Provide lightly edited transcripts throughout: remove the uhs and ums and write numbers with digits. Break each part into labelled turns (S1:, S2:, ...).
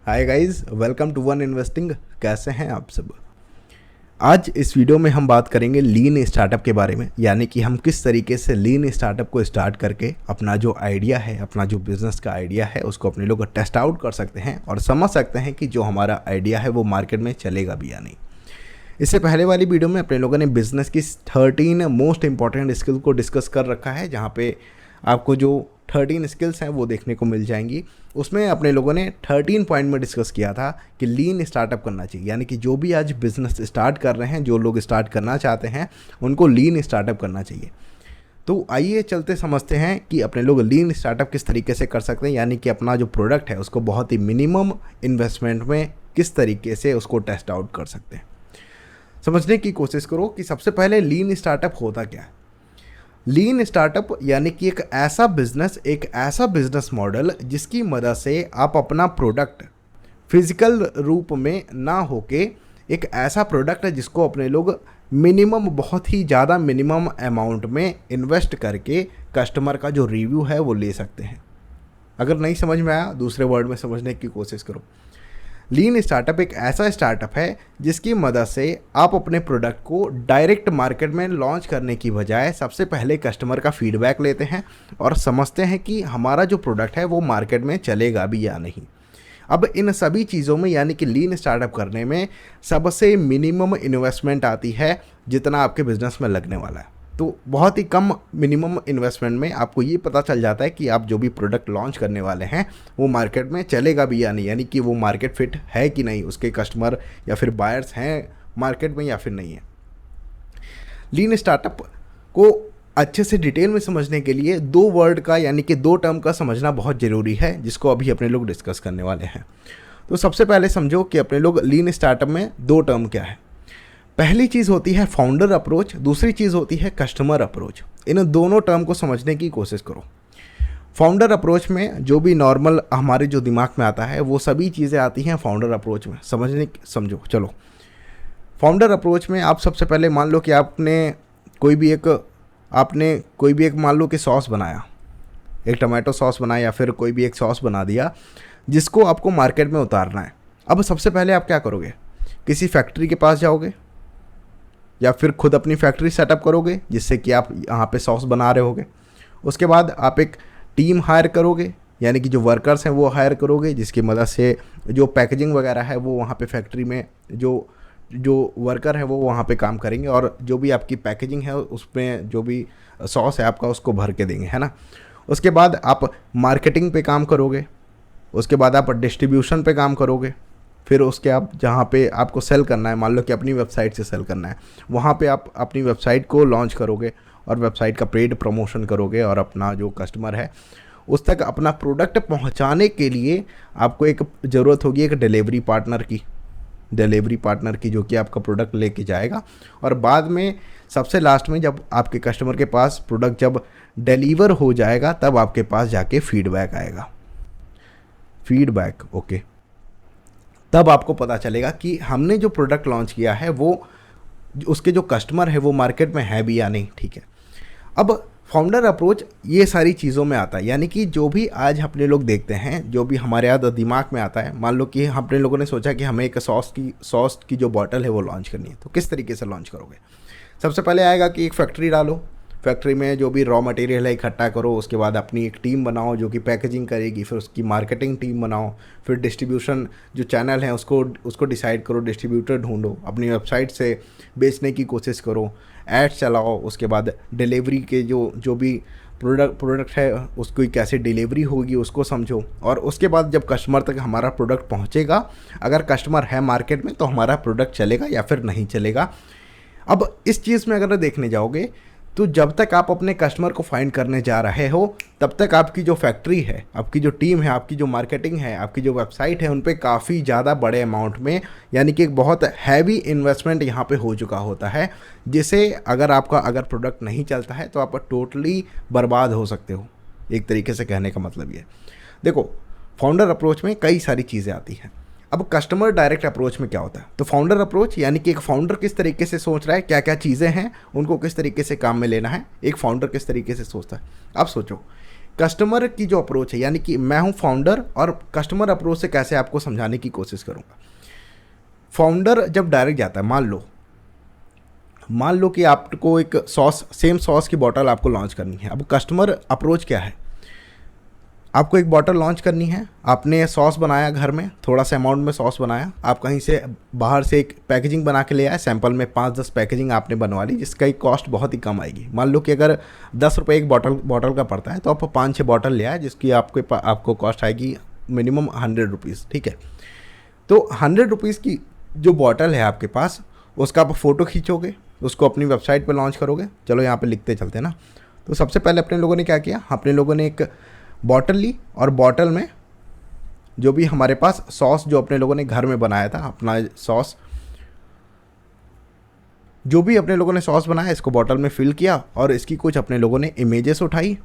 S1: Hi guys, welcome to one investing. कैसे हैं आप सब। आज इस वीडियो में हम बात करेंगे लीन स्टार्टअप के बारे में, यानी कि हम किस तरीके से लीन स्टार्टअप को स्टार्ट करके अपना जो आइडिया है, अपना जो बिज़नेस का आइडिया है, उसको अपने लोग टेस्ट आउट कर सकते हैं और समझ सकते हैं कि जो हमारा आइडिया है वो मार्केट में चलेगा भी या नहीं। इससे पहले वाली वीडियो में अपने लोगों ने बिज़नेस की 13 मोस्ट इंपॉर्टेंट स्किल को डिस्कस कर रखा है, जहाँ पे आपको जो 13 स्किल्स हैं वो देखने को मिल जाएंगी। उसमें अपने लोगों ने 13 पॉइंट में डिस्कस किया था कि लीन स्टार्टअप करना चाहिए, यानी कि जो भी आज बिज़नेस स्टार्ट कर रहे हैं, जो लोग स्टार्ट करना चाहते हैं, उनको लीन स्टार्टअप करना चाहिए। तो आइए चलते समझते हैं कि अपने लोग लीन स्टार्टअप किस तरीके से कर सकते हैं, यानी कि अपना जो प्रोडक्ट है उसको बहुत ही मिनिमम इन्वेस्टमेंट में किस तरीके से उसको टेस्ट आउट कर सकते हैं। समझने की कोशिश करो कि सबसे पहले लीन स्टार्टअप होता क्या है। लीन स्टार्टअप यानी कि एक ऐसा बिजनेस मॉडल जिसकी मदद से आप अपना प्रोडक्ट फिजिकल रूप में ना होके एक ऐसा प्रोडक्ट है जिसको अपने लोग मिनिमम, बहुत ही ज़्यादा मिनिमम अमाउंट में इन्वेस्ट करके कस्टमर का जो रिव्यू है वो ले सकते हैं। अगर नहीं समझ में आया, दूसरे वर्ड में समझने की कोशिश करो। लीन स्टार्टअप एक ऐसा स्टार्टअप है जिसकी मदद से आप अपने प्रोडक्ट को डायरेक्ट मार्केट में लॉन्च करने की बजाय सबसे पहले कस्टमर का फीडबैक लेते हैं और समझते हैं कि हमारा जो प्रोडक्ट है वो मार्केट में चलेगा भी या नहीं। अब इन सभी चीज़ों में, यानी कि लीन स्टार्टअप करने में सबसे मिनिमम इन्वेस्टमेंट आती है जितना आपके बिजनेस में लगने वाला है। तो बहुत ही कम मिनिमम इन्वेस्टमेंट में आपको ये पता चल जाता है कि आप जो भी प्रोडक्ट लॉन्च करने वाले हैं वो मार्केट में चलेगा भी या नहीं, यानी कि वो मार्केट फिट है कि नहीं, उसके कस्टमर या फिर बायर्स हैं मार्केट में या फिर नहीं है। लीन स्टार्टअप को अच्छे से डिटेल में समझने के लिए दो वर्ड का, यानी कि दो टर्म का समझना बहुत ज़रूरी है, जिसको अभी अपने लोग डिस्कस करने वाले हैं। तो सबसे पहले समझो कि अपने लोग लीन स्टार्टअप में दो टर्म क्या है। पहली चीज़ होती है फाउंडर अप्रोच, दूसरी चीज़ होती है कस्टमर अप्रोच। इन दोनों टर्म को समझने की कोशिश करो। फाउंडर अप्रोच में जो भी नॉर्मल हमारे जो दिमाग में आता है वो सभी चीज़ें आती हैं फाउंडर अप्रोच में। समझो। चलो, फाउंडर अप्रोच में आप सबसे पहले मान लो कि आपने कोई भी एक मान लो कि सॉस बनाया, एक टमाटो सॉस बनाया या फिर कोई भी एक सॉस बना दिया जिसको आपको मार्केट में उतारना है। अब सबसे पहले आप क्या करोगे, किसी फैक्ट्री के पास जाओगे या फिर खुद अपनी फैक्ट्री सेटअप करोगे जिससे कि आप यहाँ पे सॉस बना रहे होगे। उसके बाद आप एक टीम हायर करोगे, यानी कि जो वर्कर्स हैं वो हायर करोगे, जिसकी मदद से जो पैकेजिंग वगैरह है वो वहाँ पे फैक्ट्री में जो वर्कर है वो वहाँ पे काम करेंगे और जो भी आपकी पैकेजिंग है उसमें जो भी सॉस है आपका उसको भर के देंगे, है ना। उसके बाद आप मार्केटिंग पे काम करोगे, उसके बाद आप डिस्ट्रीब्यूशन पे काम करोगे, फिर उसके आप जहाँ पे आपको सेल करना है, मान लो कि अपनी वेबसाइट से सेल करना है, वहाँ पे आप अपनी वेबसाइट को लॉन्च करोगे और वेबसाइट का पेड प्रमोशन करोगे और अपना जो कस्टमर है उस तक अपना प्रोडक्ट पहुँचाने के लिए आपको एक ज़रूरत होगी एक डिलीवरी पार्टनर की जो कि आपका प्रोडक्ट लेके जाएगा। और बाद में सबसे लास्ट में जब आपके कस्टमर के पास प्रोडक्ट जब डिलीवर हो जाएगा तब आपके पास जाके फीडबैक आएगा। ओके, तब आपको पता चलेगा कि हमने जो प्रोडक्ट लॉन्च किया है वो उसके जो कस्टमर है वो मार्केट में है भी या नहीं। ठीक है, अब फाउंडर अप्रोच ये सारी चीज़ों में आता है, यानी कि जो भी आज अपने लोग देखते हैं, जो भी हमारे यहाँ दिमाग में आता है, मान लो कि अपने लोगों ने सोचा कि हमें एक सॉस की जो बॉटल है वो लॉन्च करनी है, तो किस तरीके से लॉन्च करोगे। सबसे पहले आएगा कि एक फैक्ट्री डालो, फैक्ट्री में जो भी रॉ मटेरियल है इकट्ठा करो, उसके बाद अपनी एक टीम बनाओ जो कि पैकेजिंग करेगी, फिर उसकी मार्केटिंग टीम बनाओ, फिर डिस्ट्रीब्यूशन जो चैनल है उसको डिसाइड करो, डिस्ट्रीब्यूटर ढूंढो, अपनी वेबसाइट से बेचने की कोशिश करो, एड्स चलाओ, उसके बाद डिलीवरी के जो भी प्रोडक्ट है उसकी कैसे डिलीवरी होगी उसको समझो, और उसके बाद जब कस्टमर तक हमारा प्रोडक्ट पहुँचेगा, अगर कस्टमर है मार्केट में तो हमारा प्रोडक्ट चलेगा या फिर नहीं चलेगा। अब इस चीज़ में अगर देखने जाओगे तो जब तक आप अपने कस्टमर को फाइंड करने जा रहे हो तब तक आपकी जो फैक्ट्री है, आपकी जो टीम है, आपकी जो मार्केटिंग है, आपकी जो वेबसाइट है, उन पे काफ़ी ज़्यादा बड़े अमाउंट में, यानी कि एक बहुत हैवी इन्वेस्टमेंट यहाँ पे हो चुका होता है, जिसे अगर प्रोडक्ट नहीं चलता है तो आप टोटली बर्बाद हो सकते हो। एक तरीके से कहने का मतलब ये। देखो, फाउंडर अप्रोच में कई सारी चीज़ें आती हैं। अब कस्टमर डायरेक्ट अप्रोच में क्या होता है, तो फाउंडर अप्रोच यानी कि एक फाउंडर किस तरीके से सोच रहा है, क्या क्या चीज़ें हैं, उनको किस तरीके से काम में लेना है, एक फाउंडर किस तरीके से सोचता है। अब सोचो कस्टमर की जो अप्रोच है, यानी कि मैं हूँ फाउंडर और कस्टमर अप्रोच से कैसे आपको समझाने की कोशिश करूँगा। फाउंडर जब डायरेक्ट जाता है, मान लो कि आपको एक सेम सॉस की बॉटल आपको लॉन्च करनी है। अब कस्टमर अप्रोच क्या है, आपको एक बॉटल लॉन्च करनी है, आपने सॉस बनाया घर में, थोड़ा सा अमाउंट में सॉस बनाया, आप कहीं से बाहर से एक पैकेजिंग बना के ले आए, सैंपल में 5-10 पैकेजिंग आपने बनवा ली, जिसका एक कॉस्ट बहुत ही कम आएगी। मान लो कि अगर 10 रुपये एक बॉटल का पड़ता है, तो आप 5-6 बॉटल ले आए, जिसकी आपको कॉस्ट आएगी मिनिमम 100 रुपीज़, ठीक है। तो 100 रुपीज़ की जो बॉटल है आपके पास, उसका आप फ़ोटो खींचोगे, उसको अपनी वेबसाइट पर लॉन्च करोगे। चलो यहाँ पर लिखते चलते हैं ना। तो सबसे पहले अपने लोगों ने क्या किया, अपने लोगों ने एक बॉटल ली और बॉटल में जो भी हमारे पास सॉस जो अपने लोगों ने घर में बनाया था, अपना सॉस जो भी अपने लोगों ने सॉस बनाया, इसको बॉटल में फिल किया और इसकी कुछ अपने लोगों ने इमेजेस उठाई।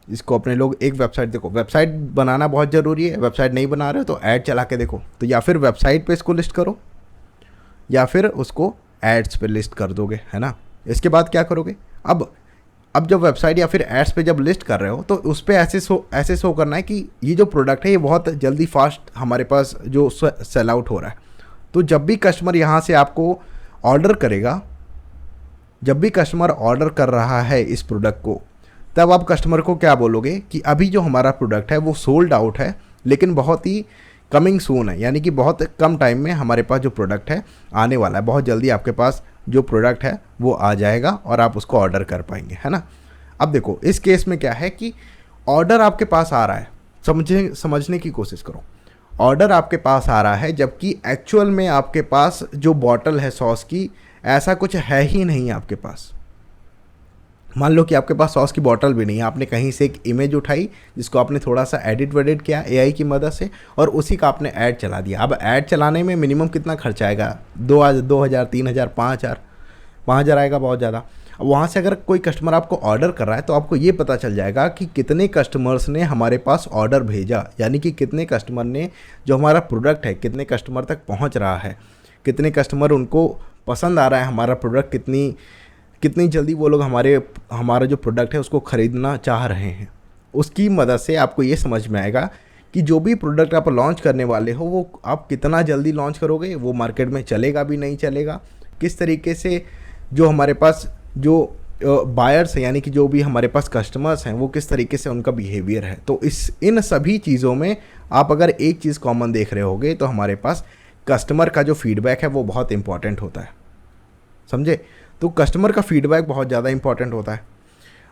S1: इसको अपने लोग एक वेबसाइट, देखो वेबसाइट बनाना बहुत ज़रूरी है, वेबसाइट नहीं बना रहे हो तो ऐड चला के देखो, तो या फिर वेबसाइट पे इसको लिस्ट करो या फिर उसको एड्स पे लिस्ट कर दोगे, है ना। इसके बाद क्या करोगे, अब जब वेबसाइट या फिर एड्स पे जब लिस्ट कर रहे हो तो उस पर ऐसे शो करना है कि ये जो प्रोडक्ट है ये बहुत जल्दी फास्ट हमारे पास जो सेल आउट हो रहा है। तो जब भी कस्टमर यहाँ से आपको ऑर्डर करेगा, जब भी कस्टमर ऑर्डर कर रहा है इस प्रोडक्ट को, तब आप कस्टमर को क्या बोलोगे कि अभी जो हमारा प्रोडक्ट है वो सोल्ड आउट है, लेकिन बहुत ही कमिंग सून है, यानी कि बहुत कम टाइम में हमारे पास जो प्रोडक्ट है आने वाला है, बहुत जल्दी आपके पास जो प्रोडक्ट है वो आ जाएगा और आप उसको ऑर्डर कर पाएंगे, है ना। अब देखो इस केस में क्या है कि ऑर्डर आपके पास आ रहा है, समझने की कोशिश करो। ऑर्डर आपके पास आ रहा है, जबकि एक्चुअल में आपके पास जो बॉटल है सॉस की, ऐसा कुछ है ही नहीं आपके पास। मान लो कि आपके पास सॉस की बॉटल भी नहीं है, आपने कहीं से एक इमेज उठाई जिसको आपने थोड़ा सा एडिट वेडिट किया एआई की मदद से और उसी का आपने ऐड चला दिया। अब ऐड चलाने में मिनिमम कितना खर्चा आएगा, 2,000 3,000 5,000 आएगा, बहुत ज़्यादा। अब वहाँ से अगर कोई कस्टमर आपको ऑर्डर कर रहा है तो आपको ये पता चल जाएगा कि कितने कस्टमर्स ने हमारे पास ऑर्डर भेजा, यानी कि कितने कस्टमर ने जो हमारा प्रोडक्ट है कितने कस्टमर तक पहुँच रहा है, कितने कस्टमर उनको पसंद आ रहा है हमारा प्रोडक्ट, कितनी जल्दी वो लोग हमारा जो प्रोडक्ट है उसको ख़रीदना चाह रहे हैं। उसकी मदद से आपको ये समझ में आएगा कि जो भी प्रोडक्ट आप लॉन्च करने वाले हो वो आप कितना जल्दी लॉन्च करोगे, वो मार्केट में चलेगा भी नहीं चलेगा, किस तरीके से जो हमारे पास जो बायर्स हैं, यानी कि जो भी हमारे पास कस्टमर्स हैं, वो किस तरीके से उनका बिहेवियर है। तो इन सभी चीज़ों में आप अगर एक चीज़ कॉमन देख रहे होगे तो हमारे पास कस्टमर का जो फीडबैक है वो बहुत इंपॉर्टेंट होता है, समझे। तो कस्टमर का फीडबैक बहुत ज़्यादा इंपॉर्टेंट होता है।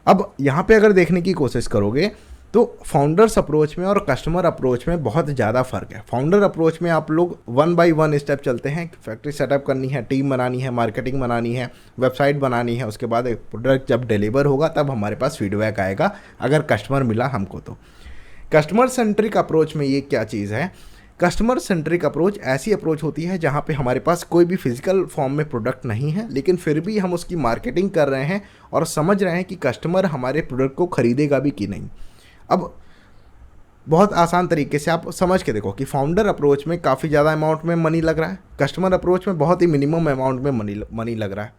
S1: अब यहाँ पे अगर देखने की कोशिश करोगे तो फाउंडर्स अप्रोच में और कस्टमर अप्रोच में बहुत ज़्यादा फ़र्क है। फाउंडर अप्रोच में आप लोग 1 बाय 1 स्टेप चलते हैं, फैक्ट्री सेटअप करनी है, टीम बनानी है, मार्केटिंग बनानी है, वेबसाइट बनानी है, उसके बाद एक प्रोडक्ट जब डिलीवर होगा तब हमारे पास फीडबैक आएगा अगर कस्टमर मिला हमको। तो कस्टमर सेंट्रिक अप्रोच में ये क्या चीज़ है, कस्टमर सेंट्रिक अप्रोच ऐसी अप्रोच होती है जहाँ पे हमारे पास कोई भी फिजिकल फॉर्म में प्रोडक्ट नहीं है, लेकिन फिर भी हम उसकी मार्केटिंग कर रहे हैं और समझ रहे हैं कि कस्टमर हमारे प्रोडक्ट को ख़रीदेगा भी कि नहीं। अब बहुत आसान तरीके से आप समझ के देखो कि फाउंडर अप्रोच में काफ़ी ज़्यादा अमाउंट में मनी लग रहा है, कस्टमर अप्रोच में बहुत ही मिनिमम अमाउंट में मनी लग रहा है।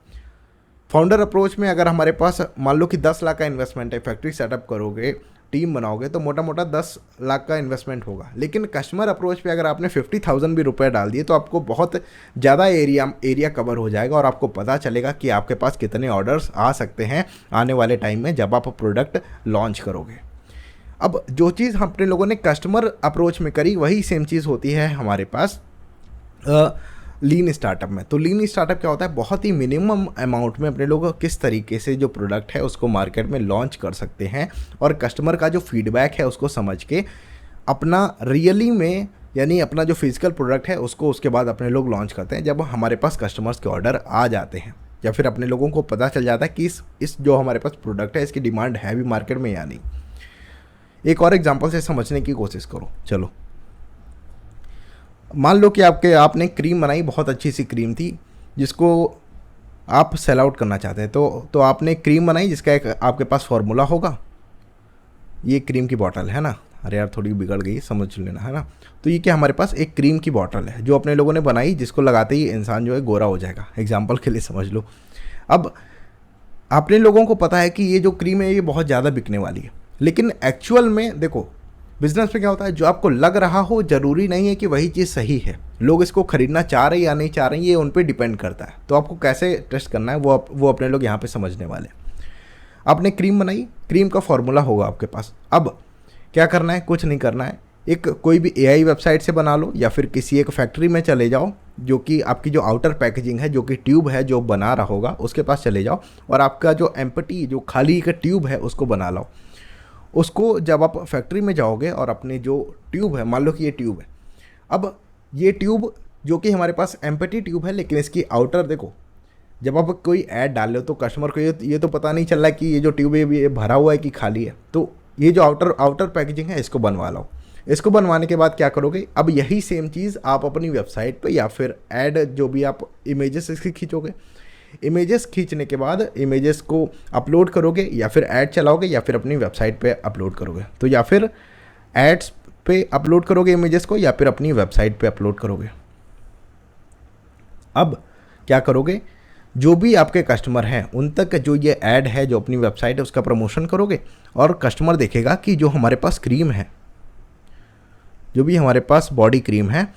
S1: फाउंडर अप्रोच में अगर हमारे पास मान लो कि 10 लाख का इन्वेस्टमेंट है, फैक्ट्री सेटअप करोगे, टीम बनाओगे तो मोटा मोटा 10 लाख का इन्वेस्टमेंट होगा। लेकिन कस्टमर अप्रोच पे अगर आपने 50,000 भी रुपए डाल दिए तो आपको बहुत ज़्यादा एरिया कवर हो जाएगा और आपको पता चलेगा कि आपके पास कितने ऑर्डर्स आ सकते हैं आने वाले टाइम में जब आप प्रोडक्ट लॉन्च करोगे। अब जो चीज़ हम अपने लोगों ने कस्टमर अप्रोच में करी वही सेम चीज़ होती है हमारे पास लीन स्टार्टअप में। तो लीन स्टार्टअप क्या होता है, बहुत ही मिनिमम अमाउंट में अपने लोग किस तरीके से जो प्रोडक्ट है उसको मार्केट में लॉन्च कर सकते हैं और कस्टमर का जो फीडबैक है उसको समझ के अपना रियली में, यानी अपना जो फिजिकल प्रोडक्ट है उसको उसके बाद अपने लोग लॉन्च करते हैं जब हमारे पास कस्टमर्स के ऑर्डर आ जाते हैं या फिर अपने लोगों को पता चल जाता है कि इस जो हमारे पास प्रोडक्ट है इसकी डिमांड है भी मार्केट में या नहीं। एक और एग्जांपल से समझने की कोशिश करो। चलो मान लो कि आपने क्रीम बनाई, बहुत अच्छी सी क्रीम थी जिसको आप सेल आउट करना चाहते हैं। तो आपने क्रीम बनाई जिसका एक आपके पास फॉर्मूला होगा। ये क्रीम की बॉटल है ना, अरे यार थोड़ी बिगड़ गई, समझ लेना, है ना। तो ये क्या हमारे पास एक क्रीम की बॉटल है जो अपने लोगों ने बनाई, जिसको लगाते ही इंसान जो है गोरा हो जाएगा, एग्जाम्पल के लिए समझ लो। अब अपने लोगों को पता है कि ये जो क्रीम है ये बहुत ज़्यादा बिकने वाली है, लेकिन एक्चुअल में देखो, बिजनेस में क्या होता है, जो आपको लग रहा हो ज़रूरी नहीं है कि वही चीज़ सही है। लोग इसको खरीदना चाह रहे हैं या नहीं चाह रहे हैं, ये उन पे डिपेंड करता है। तो आपको कैसे टेस्ट करना है वो अपने लोग यहाँ पे समझने वाले हैं। आपने क्रीम बनाई, क्रीम का फॉर्मूला होगा आपके पास। अब क्या करना है, कुछ नहीं करना है, एक कोई भी एआई वेबसाइट से बना लो या फिर किसी एक फैक्ट्री में चले जाओ, जो कि आपकी जो आउटर पैकेजिंग है, जो कि ट्यूब है जो बना रहा होगा, उसके पास चले जाओ और आपका जो एम्प्टी, जो खाली का ट्यूब है उसको बना लो। उसको जब आप फैक्ट्री में जाओगे और अपनी जो ट्यूब है, मान लो कि ये ट्यूब है, अब ये ट्यूब जो कि हमारे पास एम्प्टी ट्यूब है, लेकिन इसकी आउटर देखो, जब आप कोई ऐड डाल रहे हो तो कस्टमर को ये तो पता नहीं चल रहा है कि ये जो ट्यूब है ये भरा हुआ है कि खाली है। तो ये जो आउटर पैकेजिंग है इसको बनवा लो। इसको बनवाने के बाद क्या करोगे, अब यही सेम चीज़ आप अपनी वेबसाइट पे या फिर ऐड जो भी आप इमेजेस इसकी खींचोगे, इमेजेस खींचने के बाद इमेजेस को अपलोड करोगे या फिर ऐड चलाओगे या फिर अपनी वेबसाइट पे अपलोड करोगे। तो या फिर एड्स पे अपलोड करोगे इमेजेस को या फिर अपनी वेबसाइट पे अपलोड करोगे। अब क्या करोगे, जो भी आपके कस्टमर हैं उन तक जो ये ऐड है, जो अपनी वेबसाइट है, उसका प्रमोशन करोगे और कस्टमर देखेगा कि जो हमारे पास क्रीम है, जो भी हमारे पास बॉडी क्रीम है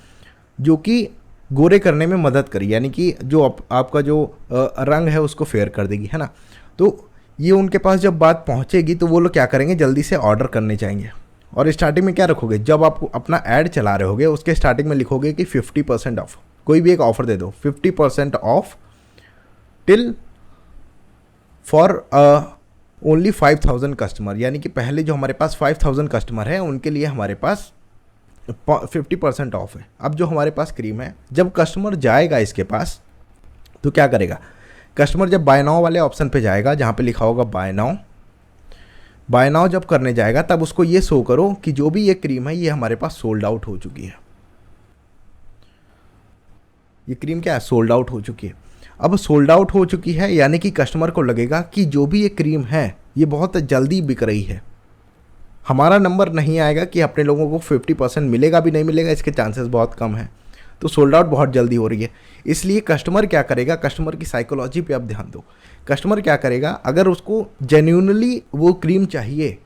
S1: जो कि गोरे करने में मदद करी, यानी कि जो आपका जो रंग है उसको फेयर कर देगी, है ना। तो ये उनके पास जब बात पहुंचेगी तो वो लोग क्या करेंगे, जल्दी से ऑर्डर करने चाहेंगे। और स्टार्टिंग में क्या रखोगे, जब आप अपना ऐड चला रहे होगे उसके स्टार्टिंग में लिखोगे कि 50% ऑफ, कोई भी एक ऑफर दे दो, 50% of till for only 5000 customer, यानी कि पहले जो हमारे पास 5000 कस्टमर है उनके लिए हमारे पास 50% ऑफ है। अब जो हमारे पास क्रीम है, जब कस्टमर जाएगा इसके पास तो क्या करेगा, कस्टमर जब बाय नाउ वाले ऑप्शन पे जाएगा जहाँ पे लिखा होगा बाय नाउ जब करने जाएगा तब उसको ये शो करो कि जो भी ये क्रीम है ये हमारे पास सोल्ड आउट हो चुकी है। ये क्रीम क्या है, सोल्ड आउट हो चुकी है। अब सोल्ड आउट हो चुकी है यानी कि कस्टमर को लगेगा कि जो भी ये क्रीम है ये बहुत जल्दी बिक रही है, हमारा नंबर नहीं आएगा कि अपने लोगों को 50% मिलेगा भी नहीं मिलेगा, इसके चांसेस बहुत कम हैं। तो सोल्ड आउट बहुत जल्दी हो रही है, इसलिए कस्टमर क्या करेगा, कस्टमर की साइकोलॉजी पे आप ध्यान दो। कस्टमर क्या करेगा, अगर उसको जेन्यूनली वो क्रीम चाहिए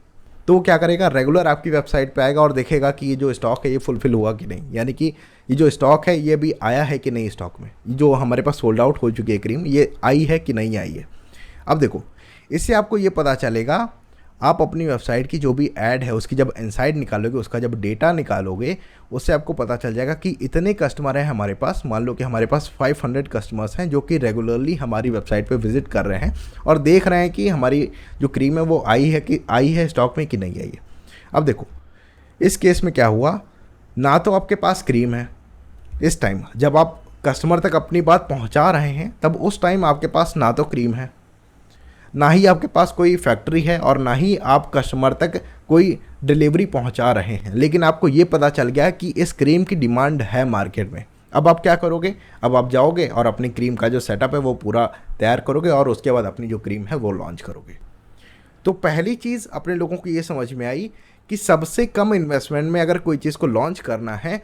S1: तो वो क्या करेगा, रेगुलर आपकी वेबसाइट पे आएगा और देखेगा कि ये जो स्टॉक है ये फुलफिल हुआ कि नहीं, यानी कि ये जो स्टॉक है ये भी आया है कि नहीं, स्टॉक में जो हमारे पास सोल्ड आउट हो चुकी है क्रीम ये आई है कि नहीं आई है। अब देखो, इससे आपको ये पता चलेगा, आप अपनी वेबसाइट की जो भी ऐड है उसकी जब इनसाइड निकालोगे, उसका जब डेटा निकालोगे, उससे आपको पता चल जाएगा कि इतने कस्टमर हैं हमारे पास। मान लो कि हमारे पास 500 कस्टमर्स हैं जो कि रेगुलरली हमारी वेबसाइट पे विजिट कर रहे हैं और देख रहे हैं कि हमारी जो क्रीम है वो आई है स्टॉक में कि नहीं आई है। अब देखो, इस केस में क्या हुआ, ना तो आपके पास क्रीम है इस टाइम, जब आप कस्टमर तक अपनी बात पहुँचा रहे हैं तब उस टाइम आपके पास ना तो क्रीम है, ना ही आपके पास कोई फैक्ट्री है और ना ही आप कस्टमर तक कोई डिलीवरी पहुंचा रहे हैं, लेकिन आपको ये पता चल गया कि इस क्रीम की डिमांड है मार्केट में। अब आप क्या करोगे, अब आप जाओगे और अपनी क्रीम का जो सेटअप है वो पूरा तैयार करोगे और उसके बाद अपनी जो क्रीम है वो लॉन्च करोगे। तो पहली चीज़ अपने लोगों को ये समझ में आई कि सबसे कम इन्वेस्टमेंट में अगर कोई चीज़ को लॉन्च करना है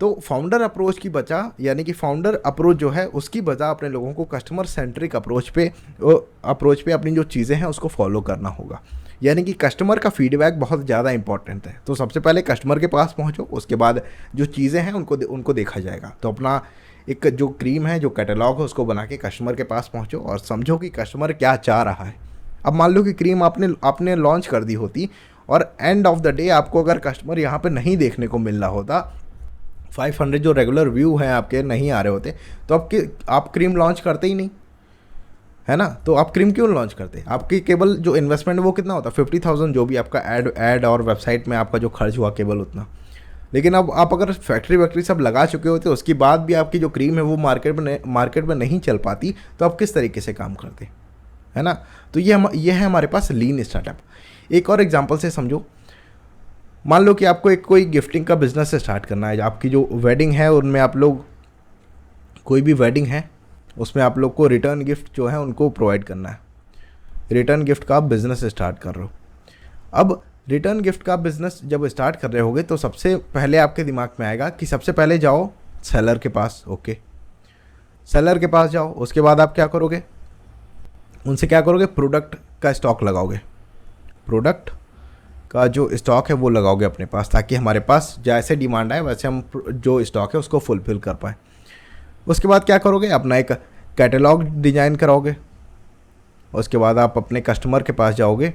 S1: तो फाउंडर अप्रोच की बचा, यानी कि फाउंडर अप्रोच जो है उसकी बजा अपने लोगों को कस्टमर सेंट्रिक अप्रोच पे अपनी जो चीज़ें हैं उसको फॉलो करना होगा। यानी कि कस्टमर का फीडबैक बहुत ज़्यादा इंपॉर्टेंट है। तो सबसे पहले कस्टमर के पास पहुंचो, उसके बाद जो चीज़ें हैं उनको देखा जाएगा। तो अपना एक जो क्रीम है, जो कैटलॉग है, उसको बना के कस्टमर के पास पहुँचो और समझो कि कस्टमर क्या चाह रहा है। अब मान लो कि क्रीम आपने लॉन्च कर दी होती और एंड ऑफ द डे आपको अगर कस्टमर यहाँ पर नहीं देखने को मिल रहा होता, 500 जो रेगुलर व्यू हैं आपके नहीं आ रहे होते, तो आप क्रीम लॉन्च करते ही नहीं, है ना। तो आप क्रीम क्यों लॉन्च करते, आपकी केवल जो इन्वेस्टमेंट वो कितना होता, 50,000 जो भी आपका ऐड और वेबसाइट में आपका जो खर्च हुआ केवल उतना। लेकिन अब आप अगर फैक्ट्री सब लगा चुके होते, उसके बाद भी आपकी जो क्रीम है वो मार्केट में नहीं चल पाती, तो आप किस तरीके से काम करते, है ना। तो ये है हमारे पास लीन स्टार्टअप। एक और एग्जाम्पल से समझो, मान लो कि आपको एक कोई गिफ्टिंग का बिजनेस स्टार्ट करना है। आपकी जो वेडिंग है उनमें आप लोग, कोई भी वेडिंग है उसमें आप लोग को रिटर्न गिफ्ट जो है उनको प्रोवाइड करना है। रिटर्न गिफ्ट का बिजनेस स्टार्ट कर रहे हो। अब रिटर्न गिफ्ट का बिजनेस जब स्टार्ट कर रहे होगे तो सबसे पहले आपके दिमाग में आएगा कि सबसे पहले जाओ सेलर के पास। ओके, सेलर के पास जाओ, उसके बाद आप क्या करोगे, उनसे क्या करोगे, प्रोडक्ट का स्टॉक लगाओगे। प्रोडक्ट का जो स्टॉक है वो लगाओगे अपने पास, ताकि हमारे पास जैसे डिमांड आए वैसे हम जो स्टॉक है उसको फुलफ़िल कर पाएँ। उसके बाद क्या करोगे, अपना एक कैटलॉग डिज़ाइन कराओगे। उसके बाद आप अपने कस्टमर के पास जाओगे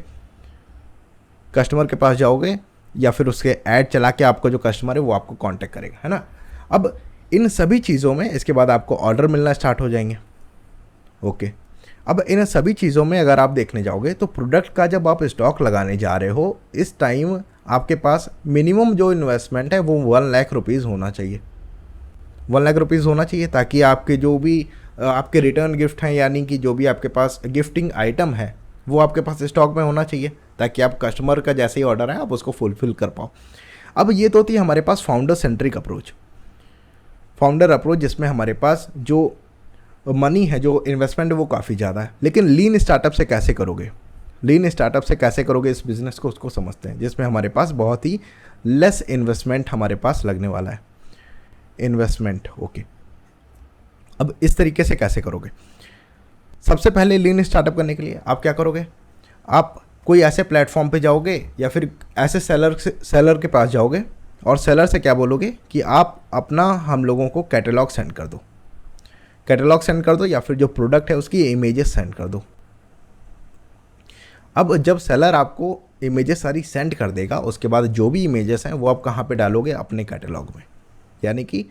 S1: या फिर उसके ऐड चला के आपका जो कस्टमर है वो आपको कांटेक्ट करेगा, है ना। अब इन सभी चीज़ों में इसके बाद आपको ऑर्डर मिलना स्टार्ट हो जाएंगे। ओके, अब इन सभी चीज़ों में अगर आप देखने जाओगे तो प्रोडक्ट का जब आप स्टॉक लगाने जा रहे हो, इस टाइम आपके पास मिनिमम जो इन्वेस्टमेंट है वो 1 लाख रुपीज़ होना चाहिए। 1 लाख रुपीज़ होना चाहिए, ताकि आपके जो भी आपके रिटर्न गिफ्ट हैं, यानी कि जो भी आपके पास गिफ्टिंग आइटम है वो आपके पास स्टॉक में होना चाहिए, ताकि आप कस्टमर का जैसे ही ऑर्डर है आप उसको फुलफ़िल कर पाओ। अब ये तो थी हमारे पास फाउंडर सेंट्रिक अप्रोच, जिसमें हमारे पास जो मनी है, जो इन्वेस्टमेंट है वो काफ़ी ज़्यादा है। लेकिन लीन स्टार्टअप से कैसे करोगे इस बिज़नेस को, उसको समझते हैं, जिसमें हमारे पास बहुत ही लेस इन्वेस्टमेंट हमारे पास लगने वाला है। Investment, okay. अब इस तरीके से कैसे करोगे, सबसे पहले लीन स्टार्टअप करने के लिए आप क्या करोगे, आप कोई ऐसे प्लेटफॉर्म पे जाओगे या फिर ऐसे सेलर के पास जाओगे और सेलर से क्या बोलोगे कि आप अपना हम लोगों को कैटलॉग सेंड कर दो या फिर जो प्रोडक्ट है उसकी इमेजेस सेंड कर दो। अब जब सेलर आपको इमेजेस सारी सेंड कर देगा, उसके बाद जो भी इमेजेस हैं वो आप कहाँ पे डालोगे, अपने कैटलॉग में। यानी कि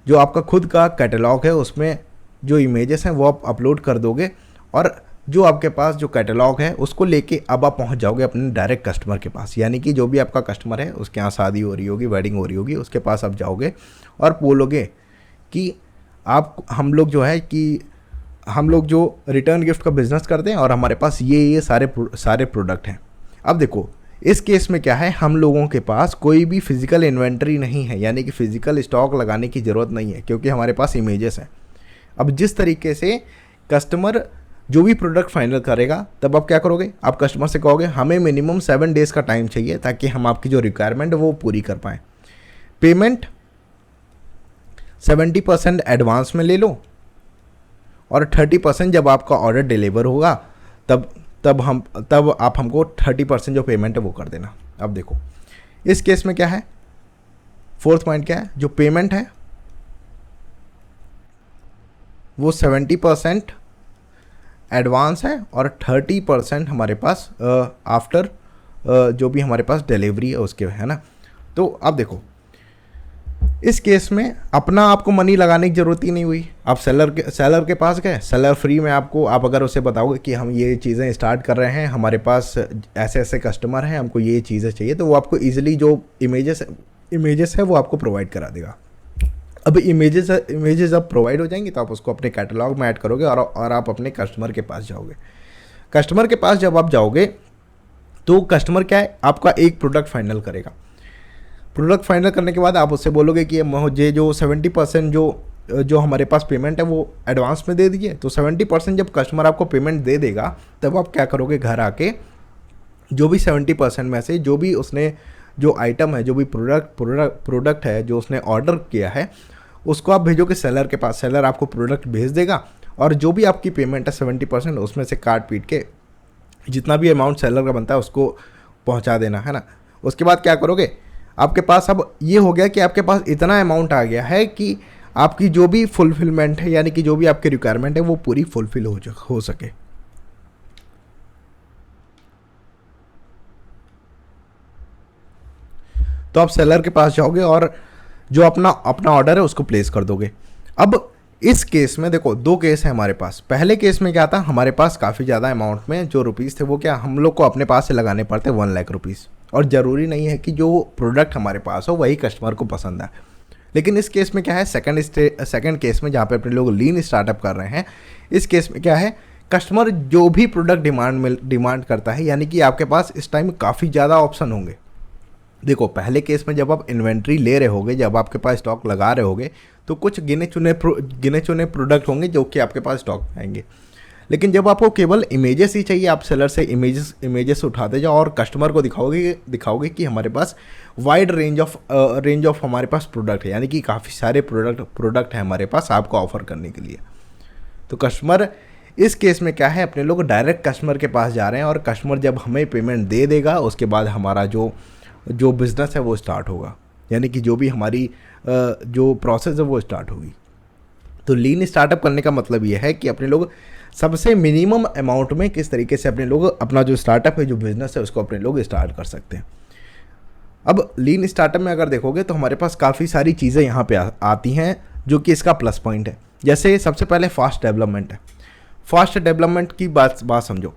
S1: जो आपका खुद का कैटलॉग है उसमें जो इमेजेस हैं वो आप अपलोड कर दोगे, और जो आपके पास जो कैटलॉग है उसको लेके अब आप पहुंच जाओगे अपने डायरेक्ट कस्टमर के पास। यानी कि जो भी आपका कस्टमर है, उसके यहाँ शादी हो रही होगी, वेडिंग हो रही होगी, उसके पास आप जाओगे और बोलोगे कि हम लोग जो रिटर्न गिफ्ट का बिज़नेस करते हैं और हमारे पास ये सारे प्रोडक्ट हैं। अब देखो, इस केस में क्या है, हम लोगों के पास कोई भी फिज़िकल इन्वेंट्री नहीं है, यानी कि फ़िज़िकल स्टॉक लगाने की ज़रूरत नहीं है, क्योंकि हमारे पास इमेजेस हैं। अब जिस तरीके से कस्टमर जो भी प्रोडक्ट फाइनल करेगा, तब आप क्या करोगे, आप कस्टमर से कहोगे हमें मिनिमम 7 डेज़ का टाइम चाहिए, ताकि हम आपकी जो रिक्वायरमेंट है वो पूरी कर पाएँ। पेमेंट 70% एडवांस में ले लो, और 30% जब आपका ऑर्डर डिलीवर होगा तब आप हमको 30% जो पेमेंट है वो कर देना। अब देखो, इस केस में क्या है, फोर्थ पॉइंट क्या है, जो पेमेंट है वो 70% एडवांस है और 30% हमारे पास आफ्टर जो भी हमारे पास डिलीवरी है उसके, है ना। तो अब देखो, इस केस में अपना आपको मनी लगाने की ज़रूरत ही नहीं हुई। आप सेलर के पास गए, सेलर फ्री में आप अगर उसे बताओगे कि हम ये चीज़ें स्टार्ट कर रहे हैं, हमारे पास ऐसे ऐसे कस्टमर हैं, हमको ये चीज़ें चाहिए, तो वो आपको ईजिली जो इमेजेस है वो आपको प्रोवाइड करा देगा। अब इमेजेस जब प्रोवाइड हो जाएंगी तो आप उसको अपने कैटलॉग में ऐड करोगे और आप अपने कस्टमर के पास जाओगे। कस्टमर के पास जब आप जाओगे तो कस्टमर क्या है, आपका एक प्रोडक्ट फाइनल करेगा। प्रोडक्ट फाइनल करने के बाद आप उससे बोलोगे कि मुझे जो 70% जो हमारे पास पेमेंट है वो एडवांस में दे दीजिए। तो 70% जब कस्टमर आपको पेमेंट दे देगा, तब आप क्या करोगे, घर आके जो भी 70% में से जो भी उसने जो आइटम है, जो भी प्रोडक्ट है जो उसने ऑर्डर किया है, उसको आप भेजोगे सेलर के पास। सेलर आपको प्रोडक्ट भेज देगा और जो भी आपकी पेमेंट है 70% उसमें से काट पीट के जितना भी अमाउंट सेलर का बनता है उसको पहुंचा देना, है ना। उसके बाद क्या करोगे, आपके पास अब ये हो गया कि आपके पास इतना अमाउंट आ गया है कि आपकी जो भी फुलफिलमेंट है, यानी कि जो भी आपकी रिक्वायरमेंट है वो पूरी फुलफिल हो सके। तो आप सेलर के पास जाओगे और जो अपना ऑर्डर है उसको प्लेस कर दोगे। अब इस केस में देखो, दो केस है हमारे पास। पहले केस में क्या था, हमारे पास काफ़ी ज़्यादा अमाउंट में जो रुपीज़ थे वो क्या हम लोग को अपने पास से लगाने पड़ते 1 लाख रुपीज़, और ज़रूरी नहीं है कि जो प्रोडक्ट हमारे पास हो वही कस्टमर को पसंद है। लेकिन इस केस में क्या है, सेकंड केस में जहाँ पे अपने लोग लीन स्टार्टअप कर रहे हैं, इस केस में क्या है, कस्टमर जो भी प्रोडक्ट डिमांड करता है, यानी कि आपके पास इस टाइम काफ़ी ज़्यादा ऑप्शन होंगे। देखो, पहले केस में जब आप इन्वेंट्री ले रहे होगे, जब आपके पास स्टॉक लगा रहे होगे, तो कुछ गिने चुने प्रोडक्ट होंगे जो कि आपके पास स्टॉक में आएंगे। लेकिन जब आपको केवल इमेजेस ही चाहिए, आप सेलर से इमेजेस उठाते जाओ और कस्टमर को दिखाओगे कि हमारे पास वाइड रेंज ऑफ हमारे पास प्रोडक्ट है, यानी कि काफ़ी सारे प्रोडक्ट है हमारे पास आपको ऑफर करने के लिए। तो कस्टमर इस केस में क्या है, अपने लोग डायरेक्ट कस्टमर के पास जा रहे हैं और कस्टमर जब हमें पेमेंट दे देगा उसके बाद हमारा जो बिज़नेस है वो स्टार्ट होगा, यानी कि जो भी हमारी जो प्रोसेस है वो स्टार्ट होगी। तो लीन स्टार्टअप करने का मतलब ये है कि अपने लोग सबसे मिनिमम अमाउंट में किस तरीके से अपने लोग अपना जो स्टार्टअप है, जो बिज़नेस है, उसको अपने लोग स्टार्ट कर सकते हैं। अब लीन स्टार्टअप में अगर देखोगे तो हमारे पास काफ़ी सारी चीज़ें यहाँ पे आती हैं जो कि इसका प्लस पॉइंट है। जैसे सबसे पहले फास्ट डेवलपमेंट है। फास्ट डेवलपमेंट की बात समझो।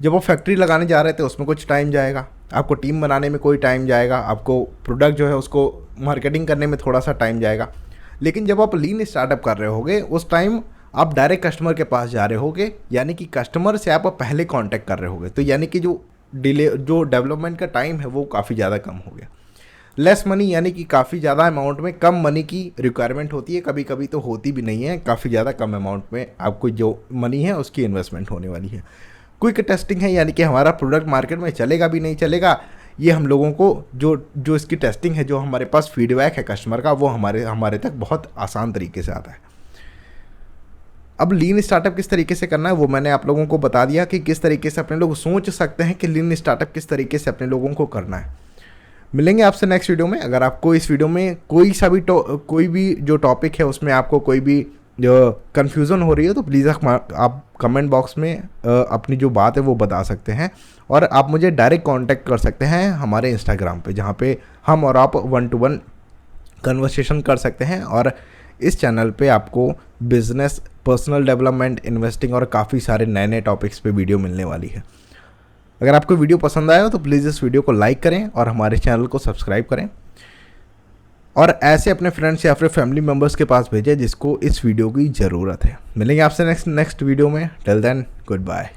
S1: जब वो फैक्ट्री लगाने जा रहे थे उसमें कुछ टाइम जाएगा, आपको टीम बनाने में कोई टाइम जाएगा, आपको प्रोडक्ट जो है उसको मार्केटिंग करने में थोड़ा सा टाइम जाएगा। लेकिन जब आप लीन स्टार्टअप कर रहे होगे उस टाइम आप डायरेक्ट कस्टमर के पास जा रहे होगे, यानी कि कस्टमर से आप पहले कांटेक्ट कर रहे होगे। तो यानी कि जो डेवलपमेंट का टाइम है वो काफ़ी ज़्यादा कम हो गया। लेस मनी, यानी कि काफ़ी ज़्यादा अमाउंट में कम मनी की रिक्वायरमेंट होती है, कभी कभी तो होती भी नहीं है, काफ़ी ज़्यादा कम अमाउंट में आपको जो मनी है उसकी इन्वेस्टमेंट होने वाली है। क्विक टेस्टिंग है, यानी कि हमारा प्रोडक्ट मार्केट में चलेगा भी नहीं चलेगा, ये हम लोगों को जो इसकी टेस्टिंग है, जो हमारे पास फीडबैक है कस्टमर का, वो हमारे तक बहुत आसान तरीके से आता है। अब लीन स्टार्टअप किस तरीके से करना है वो मैंने आप लोगों को बता दिया कि किस तरीके से अपने लोग सोच सकते हैं कि लीन स्टार्टअप किस तरीके से अपने लोगों को करना है। मिलेंगे आपसे नेक्स्ट वीडियो में। अगर आपको इस वीडियो में कोई भी जो टॉपिक है उसमें आपको कोई भी कन्फ्यूज़न हो रही है तो प्लीज़ आप कमेंट बॉक्स में अपनी जो बात है वो बता सकते हैं, और आप मुझे डायरेक्ट कांटेक्ट कर सकते हैं हमारे इंस्टाग्राम पे, जहाँ पे हम और आप 1-to-1 कन्वर्सेशन कर सकते हैं। और इस चैनल पे आपको बिजनेस, पर्सनल डेवलपमेंट, इन्वेस्टिंग और काफ़ी सारे नए नए टॉपिक्स पे वीडियो मिलने वाली है। अगर आपको वीडियो पसंद आया हो तो प्लीज़ इस वीडियो को लाइक करें और हमारे चैनल को सब्सक्राइब करें, और ऐसे अपने फ्रेंड्स या फिर फैमिली मेम्बर्स के पास भेजें जिसको इस वीडियो की ज़रूरत है। मिलेंगे आपसे नेक्स्ट वीडियो में। Till then, good bye.